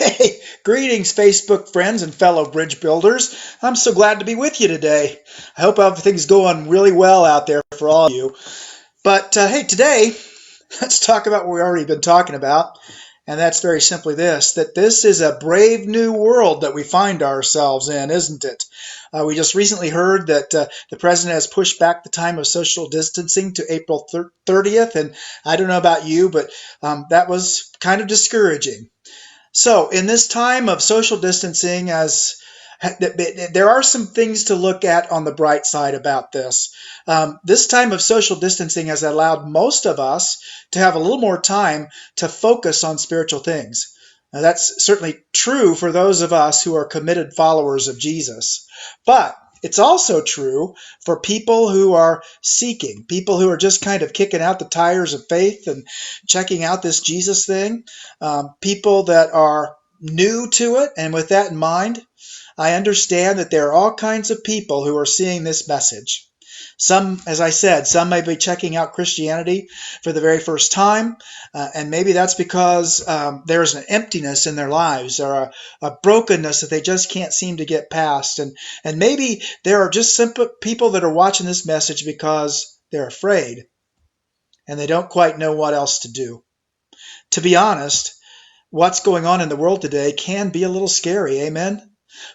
Hey, greetings, Facebook friends and fellow bridge builders. I'm so glad to be with you today. I hope everything's going really well out there for all of you. But hey, today, let's talk about what we've already been talking about. And that's very simply this, that this is a brave new world that we find ourselves in, isn't it? We just recently heard that the president has pushed back the time of social distancing to April 30th. And I don't know about you, but that was kind of discouraging. So, in this time of social distancing, as there are some things to look at on the bright side about this. This time of social distancing has allowed most of us to have a little more time to focus on spiritual things. Now, that's certainly true for those of us who are committed followers of Jesus. But it's also true for people who are seeking, people who are just kind of kicking out the tires of faith and checking out this Jesus thing, people that are new to it. And with that in mind, I understand that there are all kinds of people who are seeing this message. Some, as I said, some may be checking out Christianity for the very first time, and maybe that's because there's an emptiness in their lives or a brokenness that they just can't seem to get past. And maybe there are just simple people that are watching this message because they're afraid and they don't quite know what else to do. To be honest, what's going on in the world today can be a little scary, amen?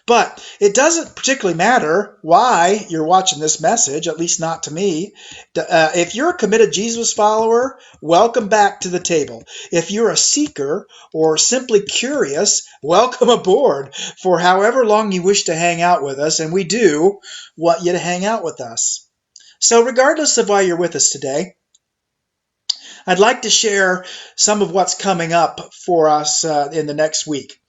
But it doesn't particularly matter why you're watching this message, at least not to me. If you're a committed Jesus follower, welcome back to the table. If you're a seeker or simply curious, welcome aboard for however long you wish to hang out with us, and we do want you to hang out with us. So regardless of why you're with us today, I'd like to share some of what's coming up for us in the next week.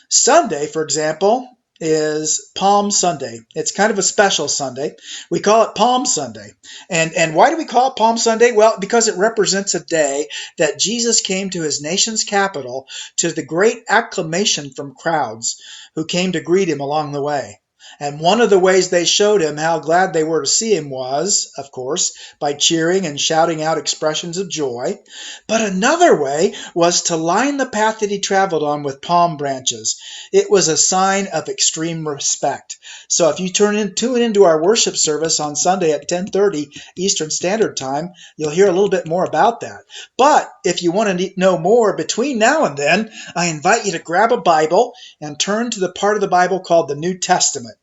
Sunday, for example, is Palm Sunday. It's kind of a special Sunday. We call it Palm Sunday. And why do we call it Palm Sunday? Well, because it represents a day that Jesus came to his nation's capital to the great acclamation from crowds who came to greet him along the way. And one of the ways they showed him how glad they were to see him was, of course, by cheering and shouting out expressions of joy. But another way was to line the path that he traveled on with palm branches. It was a sign of extreme respect. So if you tune into our worship service on Sunday at 10:30 Eastern Standard Time, you'll hear a little bit more about that. But if you want to know more between now and then, I invite you to grab a Bible and turn to the part of the Bible called the New Testament,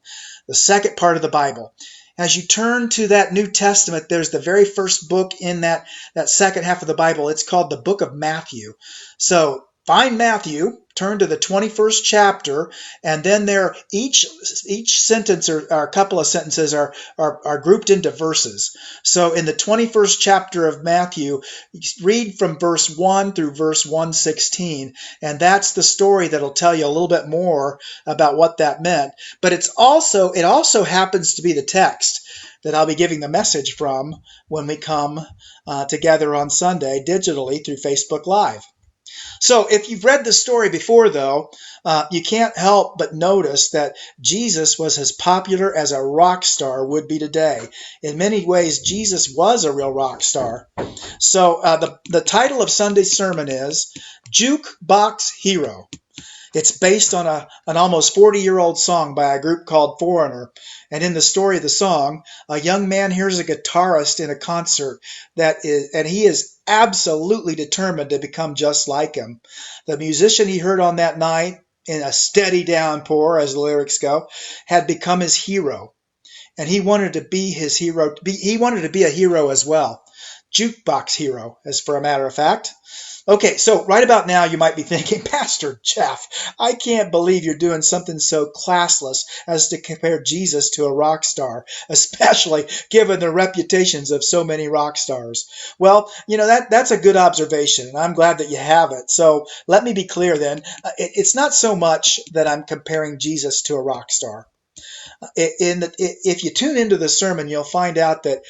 the second part of the Bible. As you turn to that New Testament, there's the very first book in that second half of the Bible. It's called the book of Matthew. So find Matthew, turn to the 21st chapter, and then there each sentence or a couple of sentences are grouped into verses. So in the 21st chapter of Matthew, read from verse 1 through verse 116, and that's the story that'll tell you a little bit more about what that meant. But it also happens to be the text that I'll be giving the message from when we come together on Sunday digitally through Facebook Live. So if you've read the story before, though, you can't help but notice that Jesus was as popular as a rock star would be today. In many ways, Jesus was a real rock star. So the title of Sunday's sermon is Jukebox Hero. It's based on an almost 40-year-old song by a group called Foreigner. And in the story of the song, a young man hears a guitarist in a concert and he is absolutely determined to become just like him. The musician he heard on that night, in a steady downpour, as the lyrics go, had become his hero. And he wanted to be his hero. He wanted to be a hero as well. Jukebox hero, as for a matter of fact. Okay, so right about now you might be thinking, Pastor Jeff, I can't believe you're doing something so classless as to compare Jesus to a rock star, especially given the reputations of so many rock stars. Well, that's a good observation, and I'm glad that you have it. So let me be clear then. It's not so much that I'm comparing Jesus to a rock star. If you tune into the sermon, you'll find out that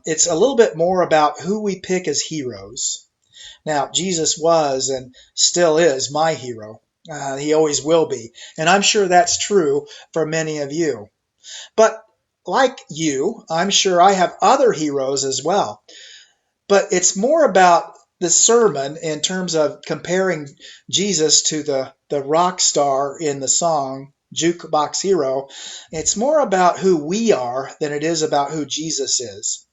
it's a little bit more about who we pick as heroes. Now, Jesus was and still is my hero. He always will be. And I'm sure that's true for many of you. But like you, I'm sure I have other heroes as well. But it's more about this sermon in terms of comparing Jesus to the rock star in the song Jukebox Hero. It's more about who we are than it is about who Jesus is.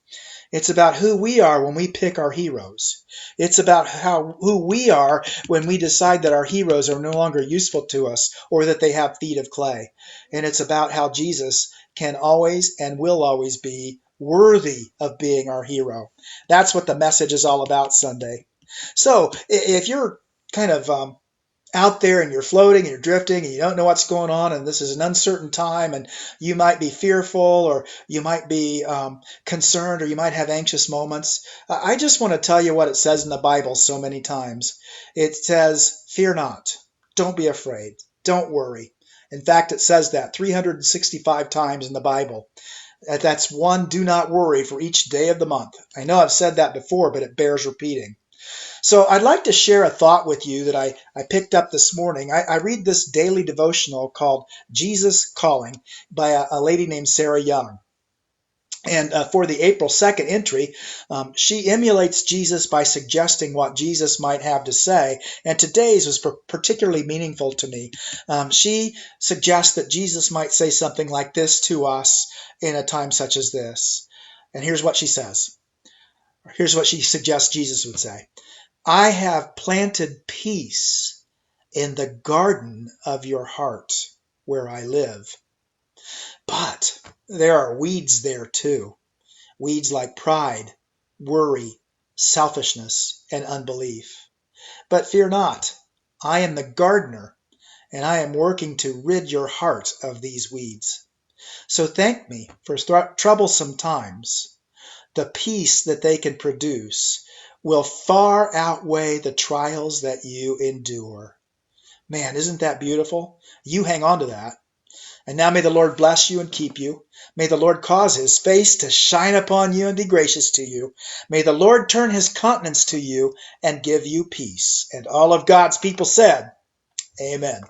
It's about who we are when we pick our heroes. It's about who we are when we decide that our heroes are no longer useful to us or that they have feet of clay. And it's about how Jesus can always and will always be worthy of being our hero. That's what the message is all about Sunday. So if you're kind of out there and you're floating and you're drifting and you don't know what's going on and this is an uncertain time and you might be fearful or you might be concerned or you might have anxious moments, I just want to tell you what it says in the Bible so many times. It says, fear not, don't be afraid, don't worry. In fact, it says that 365 times in the Bible. That's one do not worry for each day of the month. I know I've said that before, but it bears repeating. So I'd like to share a thought with you that I picked up this morning. I read this daily devotional called Jesus Calling by a lady named Sarah Young. And for the April 2nd entry, she emulates Jesus by suggesting what Jesus might have to say. And today's was particularly meaningful to me. She suggests that Jesus might say something like this to us in a time such as this. And here's what she says. Here's what she suggests Jesus would say. I have planted peace in the garden of your heart where I live. But there are weeds there too. Weeds like pride, worry, selfishness, and unbelief. But fear not. I am the gardener, and I am working to rid your heart of these weeds. So thank me for troublesome times. The peace that they can produce will far outweigh the trials that you endure. Man, isn't that beautiful? You hang on to that. And now may the Lord bless you and keep you. May the Lord cause his face to shine upon you and be gracious to you. May the Lord turn his countenance to you and give you peace. And all of God's people said, Amen.